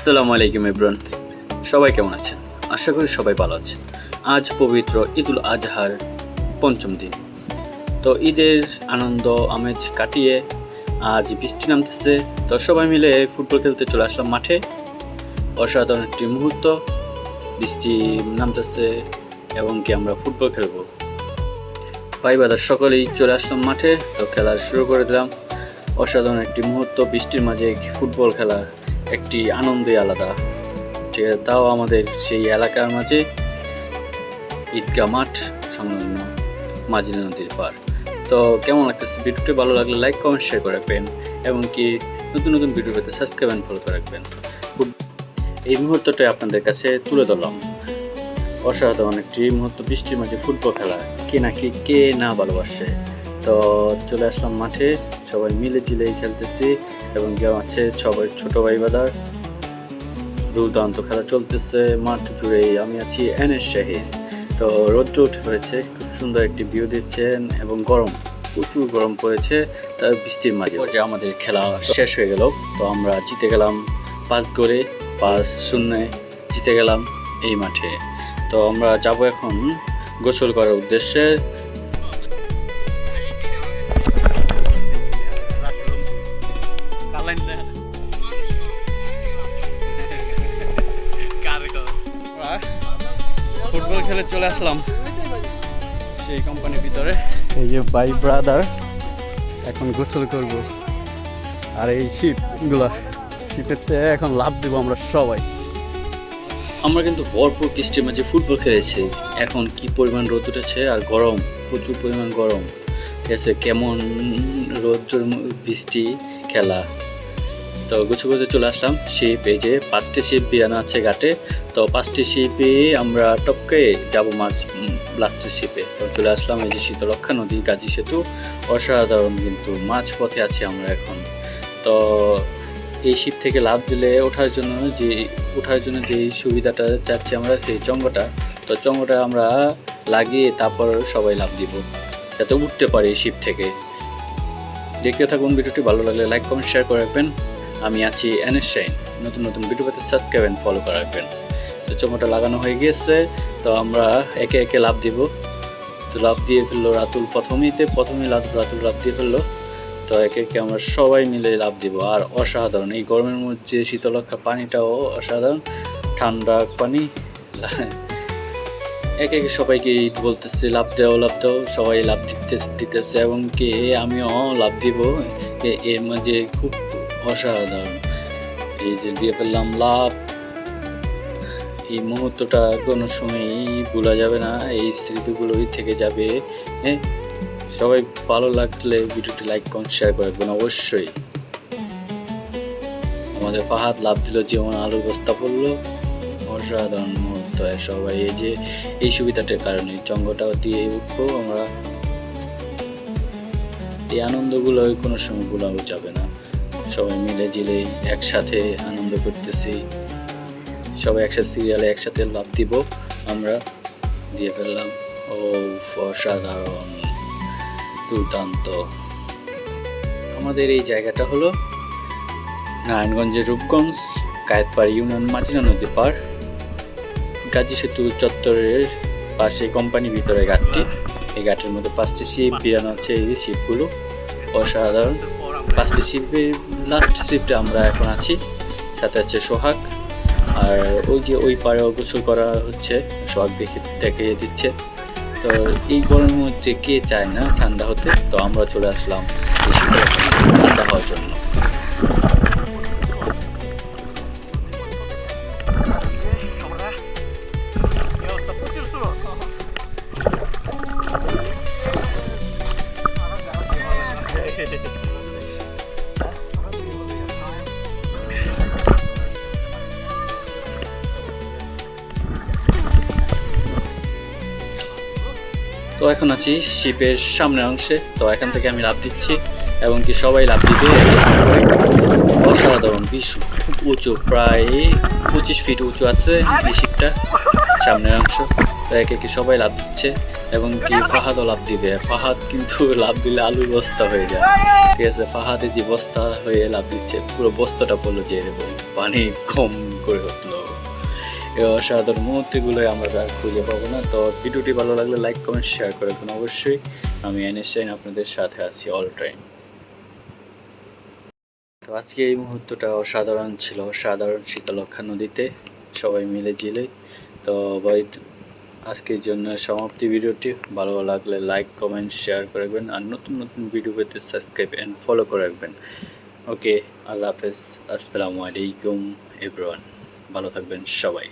আসসালামু আলাইকুম এভরিওয়ান, সবাই কেমন আছেন? আশা করি সবাই ভালো আছে। আজ পবিত্র ঈদুল আজহার পঞ্চম দিন। তো ঈদের আনন্দ আমেজ কাটিয়ে আজ বৃষ্টি নামতেছে, তো সবাই মিলে ফুটবল খেলতে চলে আসলাম মাঠে। অসাধারণ একটি মুহূর্ত, বৃষ্টি নামতেছে এবং কি আমরা ফুটবল খেলবো। ভাই বাদার সকলেই চলে আসলাম মাঠে, তো খেলা শুরু করে দিলাম। অসাধারণ একটি মুহূর্ত, বৃষ্টির মাঝে ফুটবল খেলা একটি আনন্দই আলাদা। ঠিক আছে, তাও আমাদের সেই এলাকার মাঝে ঈদগাহ মাঠ সংলগ্ন মাঝিনা নদীর পার। তো কেমন লাগতেছে ভিডিওটি? ভালো লাগলে লাইক কমেন্ট শেয়ার করে রাখবেন এবং কি নতুন নতুন ভিডিও পেতে সাবস্ক্রাইব এন্ড ফলো করে রাখবেন। এই মুহূর্তটাই আপনাদের কাছে তুলে ধরলাম। অসাধারণ একটি মুহূর্ত, বৃষ্টির মাঝে ফুটবল খেলা, কে না ভালোবাসে। তো চলে আসলাম মাঠে, সবাই মিলে জিলেই খেলতেছি এবং কেউ আছে সবাই ছোট ভাই বাদার। দুর্দান্ত খেলা চলতেছে মাঠ জুড়েই। আমি আছি এনএস শাহিন। তো রোদ্র উঠে পড়েছে, খুব সুন্দর একটি ভিউ দিচ্ছেন এবং গরম, প্রচুর গরম পড়েছে। তার বৃষ্টির মাঝে আমাদের খেলা শেষ হয়ে গেল। তো আমরা জিতে গেলাম 5-0 জিতে গেলাম এই মাঠে। তো আমরা যাব এখন গোসল করার উদ্দেশ্যে। ফুটবল খেলে চলে আসলাম সেই কোম্পানির ভিতরে। এই যে ভাই ব্রাদার এখন গোসল করব, আর এই শিপেতে এখন লাভ দেবো আমরা সবাই। আমরা কিন্তু ভরপুর বৃষ্টির মাঝে ফুটবল খেলেছি। এখন কি পরিমাণ রোদ উঠেছে আর গরম, প্রচুর পরিমাণ গরম। ঠিক আছে, কেমন রোদ বৃষ্টি খেলা। তো গোছু করতে চলে আসলাম শিপ। এই যে 5টি শিপ বিরানো আছে ঘাটে। তো 5টি শিপে আমরা টপকে যাব মাছ লাস্টের শিপে। তো চলে আসলাম এই যে শীতলক্ষা নদী, গাজী সেতু। অসাধারণ, কিন্তু মাছ পথে আছি আমরা এখন। তো এই শিপ থেকে লাভ দিলে ওঠার জন্য যে সুবিধাটা চাচ্ছি আমরা, সেই চঙ্গটা। তো চঙ্গটা আমরা লাগিয়ে তারপর সবাই লাভ দিব, যাতে উঠতে পারি এই শিপ থেকে। দেখতে থাকুন ভিডিওটি, ভালো লাগলে লাইক কমেন্ট শেয়ার করে রাখবেন। আমি আছি এনএস শাহিন। নতুন নতুন ভিডিও পেতে সাবস্ক্রাইব এন্ড ফলো করে রাখবেন। তো চঙ্গটা লাগানো হয়ে গিয়েছে, তো আমরা একে একে লাভ দিব। তো লাভ দিয়ে ফেললো রাতুল, প্রথমেই রাতুল লাভ দিয়ে ফেললো। তো একে একে আমরা সবাই মিলে লাভ দিব। আর অসাধারণ, এই গরমের মধ্যে শীতলক্ষা পানিটাও অসাধারণ, ঠান্ডা পানি। একে একে সবাইকে বলতেছে লাভ দাও, সবাই লাভ দিতেছে এবং কি আমিও লাভ দিব। এর মাঝে খুব অসাধারণ, এই যে দিয়ে ফেললাম লাভ। এই মুহূর্তটা কোনো সময়ই ভোলা যাবে না, এই স্মৃতিগুলোই থেকে যাবে। হ্যাঁ, সবাই ভালো লাগলে ভিডিওটি লাইক কমেন্ট শেয়ার করবেন অবশ্যই। আমাদের ফাহাদ লাভ দিল, যেমন আলুর বস্তা পড়লো। অসাধারণ মুহূর্ত। সবাই এই যে এই সুবিধাটার কারণে চঙ্গটাও দিয়ে উঠবো আমরা। এই আনন্দগুলো কোনো সময় ভোলাও যাবে না। সবাই মিলে জিলে একসাথে আনন্দ করতেছি, সবাই একসাথে সিরিয়ালে একসাথে লাভ দিব। আমরা দিয়ে ফেললাম। ও অসাধারণ, দুর্দান্ত। আমাদের এই জায়গাটা হলো নারায়ণগঞ্জের রূপগঞ্জ কায়েতপাড় ইউনিয়ন, মাঝিনা নদী পার, গাজী সেতু চত্বরের পাশে কোম্পানির ভিতরে ঘাটটি। এই ঘাটের মধ্যে 5টি শিপ বিরানো আছে। এই শিপগুলো অসাধারণ। 5টি শিপের লাস্ট শিপটা আমরা এখন আছি, সাথে আছে সোহাগ। আর ওই যে ওই পাড়ে গোসল করা হচ্ছে, সোহাগ দেখিয়ে দিচ্ছে। তো এই গরমের মধ্যে কে চায় না ঠান্ডা হতে? তো আমরা চলে আসলাম ঠান্ডা হওয়ার জন্য। তো এখন আছি শিপের সামনের অংশে। তো এখান থেকে আমি লাভ দিচ্ছি এবং কি সবাই লাভ দিবে। অসাধারণ, খুব উঁচু, প্রায় 25 ফিট উঁচু আছে এই শিপটা, সামনের অংশ। তো একে একে সবাই লাভ দিচ্ছে এবং কি ফাহাদও লাভ দিবে। ফাহাদ কিন্তু লাভ দিলে আলুর বস্তা হয়ে যায়, ঠিক আছে। ফাহাদে যে বস্তা হয়ে লাভ দিচ্ছে, পুরো বস্তাটা পড়লো যে এরকম পানি কম করে উঠলো। এই অসাধারণ মুহূর্তগুলোই আমরা আর খুঁজে পাবো না। তো ভিডিওটি ভালো লাগলে লাইক কমেন্ট শেয়ার করে দেবেন অবশ্যই। আমি এনএসআইন আপনাদের সাথে আছি অল টাইম। তো আজকে এই মুহূর্তটা অসাধারণ ছিল, সাধারণ শীতলক্ষা নদীতে সবাই মিলে জিলে। তো আজকের জন্য সমাপ্তি ভিডিওটি। ভালো লাগলে লাইক কমেন্ট শেয়ার করে রাখবেন, আর নতুন নতুন ভিডিও পেতে সাবস্ক্রাইব অ্যান্ড ফলো করে রাখবেন। ওকে, আল্লাহ হাফেজ, আসসালামু আলাইকুম এভরিওয়ান, ভালো থাকবেন সবাই।